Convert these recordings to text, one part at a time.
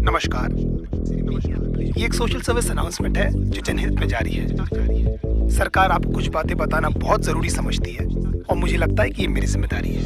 नमस्कार। ये एक सोशल सर्विस अनाउंसमेंट है जो जनहित में जारी है। सरकार आपको कुछ बातें बताना बहुत जरूरी समझती है और मुझे लगता है कि ये मेरी जिम्मेदारी है।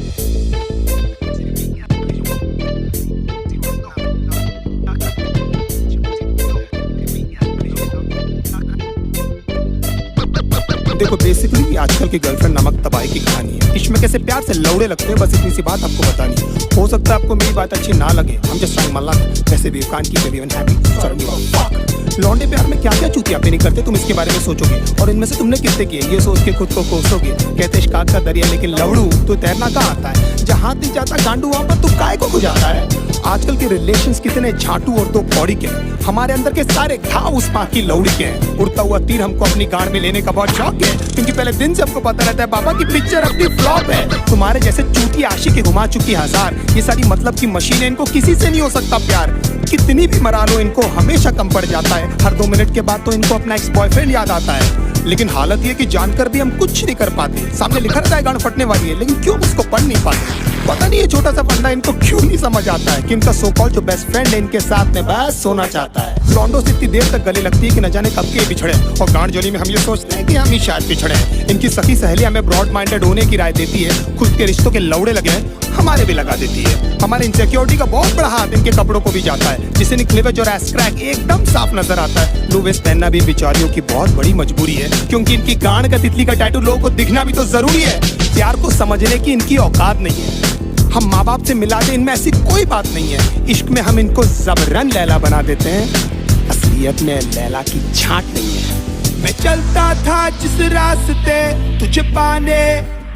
देखो, बेसिकली आजकल की गर्लफ्रेंड नामक तबाही की कहानी है। इसमें कैसे प्यार से लौड़े लगते हैं, बस इतनी सी बात आपको बतानी है। हो सकता है आपको मेरी बात अच्छी ना लगे, हम जस्ट ट्राइंग माय लक। वैसे भी कांट कीप एवरीवन हैप्पी। लौंडे प्यार में क्या क्या चूतियापे नहीं करते, तुम इसके बारे में सोचोगे और इनमें से तुमने कितने किए ये सोच के खुद को कोसोगे। कहते इश्काक का दरिया लेकिन लवड़ू तो तैरना कहाँ आता है। जहाँ नहीं जाता गांडू वहाँ पर तू काय को गुजारता है। आजकल के रिलेशंस कितने झाटू और दो कौड़ी के हैं। हमारे अंदर के सारे घाव उस माँ की लौड़ी के हैं। उड़ता हुआ तीर हमको अपनी गांड में लेने का बहुत शौक है, क्योंकि पहले दिन से हमको पता रहता है बाबा की पिक्चर अपनी फ्लॉप है। तुम्हारे जैसे चूती आशिक के घुमा चुकी हजार, ये सारी मतलब की मशीनें, इनको किसी से नहीं हो सकता प्यार। कितनी भी मरा लो इनको हमेशा कम पड़ जाता है। हर 2 मिनट के बाद तो इनको अपना एक्स बॉयफ्रेंड याद आता है। लेकिन हालत ये कि जानकर भी हम कुछ नहीं कर पाते। सामने लिखा रहता है गांड फटने वाली है, लेकिन क्यों उसको पढ़ नहीं पाते। पता नहीं ये छोटा सा फंडा इनको क्यों नहीं समझ आता है कि इनका सो कॉल्ड जो बेस्ट फ्रेंड है इनके साथ में बस सोना चाहता है। लॉन्डो से इतनी देर तक गले लगती है कि न जाने कब के बिछड़े, और गांड जोली में हम ये सोचते हैं कि हम ही शायद पिछड़े। इनकी सखी सहेली हमें ब्रॉड माइंडेड होने की राय देती है, खुद के रिश्तों के लौड़े लगे हैं हमारे भी लगा देती है। हमारे इनसिक्योरिटी का बहुत बड़ा हाथ इनके कपड़ों को भी जाता है, जिसे निकलेवेज और एस क्रैक एकदम साफ नजर आता है। लो वेस्ट पहनना भी बेचारियों की बहुत बड़ी मजबूरी है, क्योंकि इनकी गांड का तितली का टैटू लोगों को दिखना भी तो जरूरी है। प्यार को समझने की इनकी औकात नहीं है। हम माँ बाप से मिला दे, इनमें ऐसी कोई बात नहीं है। इश्क में हम इनको जबरन लैला बना देते हैं, असलियत में लैला की छांट नहीं है। मैं चलता था जिस रास्ते तुझे पाने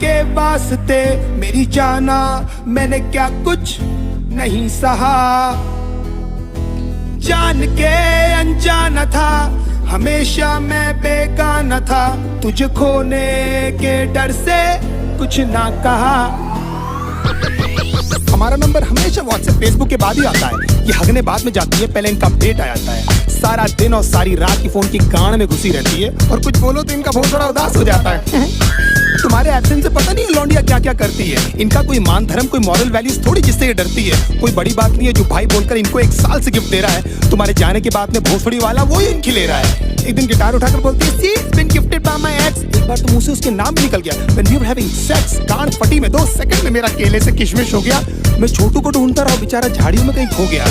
के वास्ते, मेरी जाना मैंने क्या कुछ नहीं सहा। जान के अनजाना था, हमेशा मैं बेगाना था, तुझे खोने के डर से कुछ ना कहा। हमारा नंबर हमेशा व्हाट्सएप फेसबुक के बाद ही आता है। ये हगने बाद में जाती है, पहले इनका अपडेट आ जाता है। सारा दिन और सारी रात की फोन की गांड में घुसी रहती है, और कुछ बोलो तो इनका बहुत बड़ा उदास हो जाता है। तुम्हारे एब्सेंस से पता नहीं है लौंडिया क्या क्या करती है। इनका कोई मान धर्म कोई मॉरल वैल्यूज थोड़ी जिससे ये डरती है। कोई बड़ी बात नहीं है जो भाई बोलकर इनको 1 साल से गिफ्ट दे रहा है। तुम्हारे जाने के बाद में भोसड़ी वाला वो ही इनकी ले रहा है। एक दिन गिटार उठाकर बोलती है see it's been gifted by my ex. एक बार तो मुंह से उसके नाम भी निकल गया। When we were having sex, गांड फटी में 2 सेकंड में मेरा केले से किशमिश हो गया। मैं छोटू को ढूंढता रहा, बेचारा झाड़ियों में कहीं खो गया।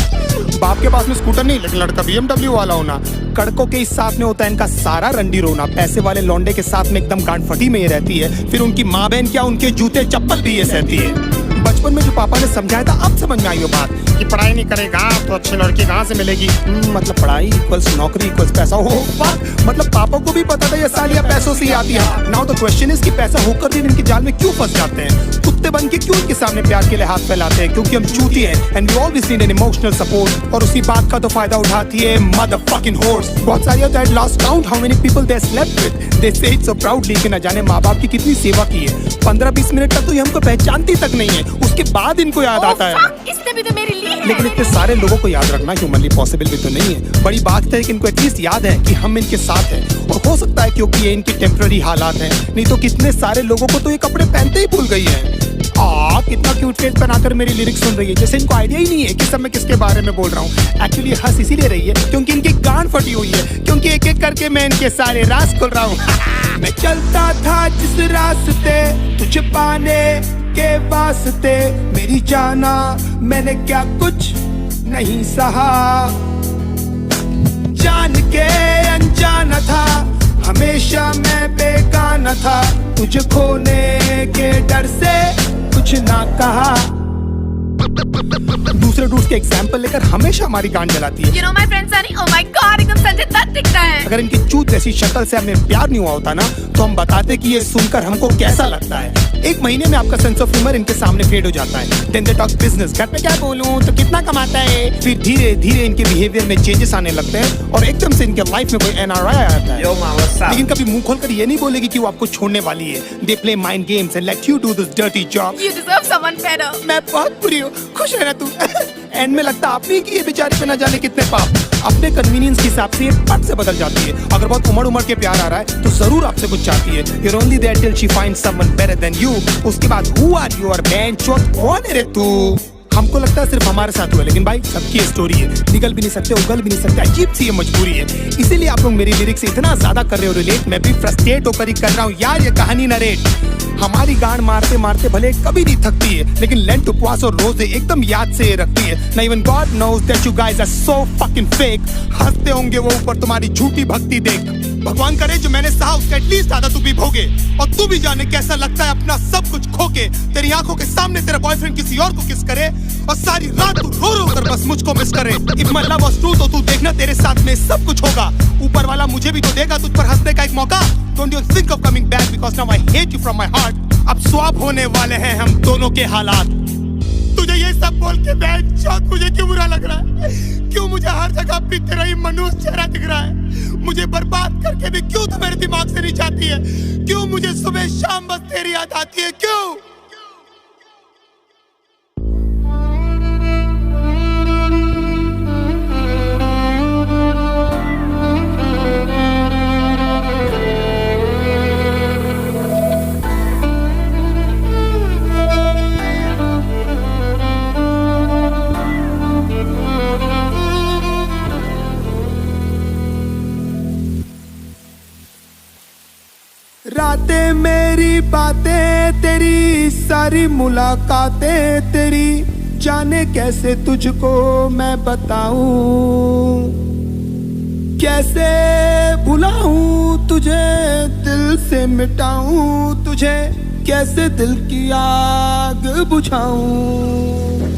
बाप के पास में स्कूटर नहीं, लेकिन लड़का BMW वाला होना। कड़कों के इस साथ में होता है इनका सारा रंडी रोना। पैसे वाले लौंडे के साथ में एकदम गांड फटी में ये रहती है। फिर उनकी माँ बहन क्या, उनके जूते चप्पल भी ये सहती है। बचपन में जो पापा ने समझाया था अब समझ में आई वो बात कि पढ़ाई नहीं करेगा तो अच्छी लड़की कहाँ से मिलेगी। मतलब पढ़ाई इक्वल्स नौकरी इक्वल्स पैसा। हो मतलब पापा को भी पता था ये सालियाँ पैसों से ही आती है। नाउ द क्वेश्चन इज कि पैसा होकर भी इनके जाल में क्यों फंस जाते हैं। कुत्ते बन के क्यों इनके सामने प्यार के लिए हाथ फैलाते हैं, क्योंकि हम चूती हैं and we always need an emotional support. और उसी बात का तो फायदा उठाती है मदरफकिंग होर्स। बहुत सारी होता है lost count how many people they slept with, they say it so proudly कि न जाने माँ बाप की कितनी सेवा की है। 15-20 मिनट तक तो ये हमको पहचानती तक नहीं है, उसके बाद इनको याद आता है। इसने भी तो मेरे लिए है। लेकिन इतने सारे लोगों को याद रखना ह्यूमनली पॉसिबल भी तो नहीं है। बड़ी बात है कि इनको एटलीस्ट याद है कि हम इनके साथ हैं, और हो सकता है क्योंकि ये इनकी टेम्पररी हालात हैं। नहीं तो कितने सारे लोगों को तो ये कपड़े पहनते ही भूल गई है। कितना क्यूट फेस बनाकर मेरी लिरिक्स सुन रही है, जैसे इनको आइडिया ही नहीं है कि सब मैं किसके बारे में बोल रहा हूँ। एक्चुअली हंस इसीलिए रही है क्योंकि इनकी गांड फटी हुई है, क्योंकि एक एक करके मैं इनके सारे राज खोल रहा हूँ। मैं चलता था जिस रास्ते तुझे पाने के वास्ते, मेरी जाना मैंने क्या कुछ नहीं सहा। जान के अनजाना था, हमेशा मैं बेगाना था, तुझे खोने के डर से कुछ ना कहा। दूसरे डूड्स के एग्जाम्पल लेकर हमेशा हमारी गांड जलाती है। You know my friend Sunny, oh my God, एकदम संजय दत्त दिखता है। अगर इनकी चूत जैसी शक्ल से हमें प्यार नहीं हुआ होता ना, तो हम बताते कि ये सुनकर हमको कैसा लगता है। 1 महीने में आपका सेंस ऑफ ह्यूमर इनके सामने फेड हो जाता है। Then they talk business, घर पे क्या बोलूं तो कितना कमाता है। फिर धीरे धीरे इनके बिहेवियर में चेंजेस आने लगते हैं, और एकदम से इनके लाइफ में कोई NRI आता है। लेकिन कभी मुंह खोलकर ये नहीं बोलेगी कि वो आपको छोड़ने वाली है। They play mind games and let you do this dirty job. You deserve someone better. मैं बहुत बुरी हूँ, खुश रहना तू। एंड में लगता आपने कि ये बेचारे पे न जाने कितने पाप। अपने कन्वीनियंस के हिसाब से ये पट से बदल जाती है। अगर बहुत उमड़ के प्यार आ रहा है तो जरूर आपसे कुछ चाहती है। You're only there till she finds someone better than you. उसके बाद who are you और man चौथ कौन है रे तू। हमको लगता है सिर्फ हमारे साथ हुआ, लेकिन भाई सबकी स्टोरी है। निकल भी नहीं सकते, उगल भी नहीं सकते, अजीब सी ये मजबूरी है। इसीलिए आप लोग मेरी लिरिक्स से इतना ज्यादा कर रहे हो रिलेट, मैं भी फ्रस्ट्रेट होकर ही कर रहा हूँ यार ये कहानी नरेट। हमारी गांड मारते मारते भले कभी नहीं थकती है, लेकिन लेंट उपवास और रोजे एकदम याद से रखती है। ना even God knows that you guys are so fucking fake. हंसते होंगे वो ऊपर तुम्हारी झूठी भक्ति देख। भगवान करे जो मैंने सहा उसका एटलीस्ट आधा तू भी भोगे, और तू भी जाने कैसा लगता है अपना सब कुछ खोके। तेरी आंखों के सामने तेरा बॉयफ्रेंड किसी और को किस करे, और सारी रात तू रो रो कर बस मुझको मिस करे। If my love was true तो तू देखना तेरे साथ में सब कुछ होगा। ऊपर वाला मुझे भी तो देगा तुझ पर हंसने का एक मौका। Don't you think of coming back because now I hate you from my heart। अब स्वैप होने वाले हैं हम दोनों के हालात। तुझे ये सब बोल के बेंचौत मुझे क्यों बुरा लग रहा है? क्यों मुझे हर जगह पे तेरा ही मनुष्य चेहरा दिख रहा है? मुझे बर्बाद करके भी क्यों तू मेरे दिमाग से नहीं जाती है? क्यों मुझे सुबह शाम बस तेरी याद आती है? क्यों? रातें मेरी बातें तेरी, सारी मुलाकातें तेरी, जाने कैसे तुझको मैं बताऊं, कैसे भुलाऊं तुझे, दिल से मिटाऊं तुझे, कैसे दिल की आग बुझाऊं।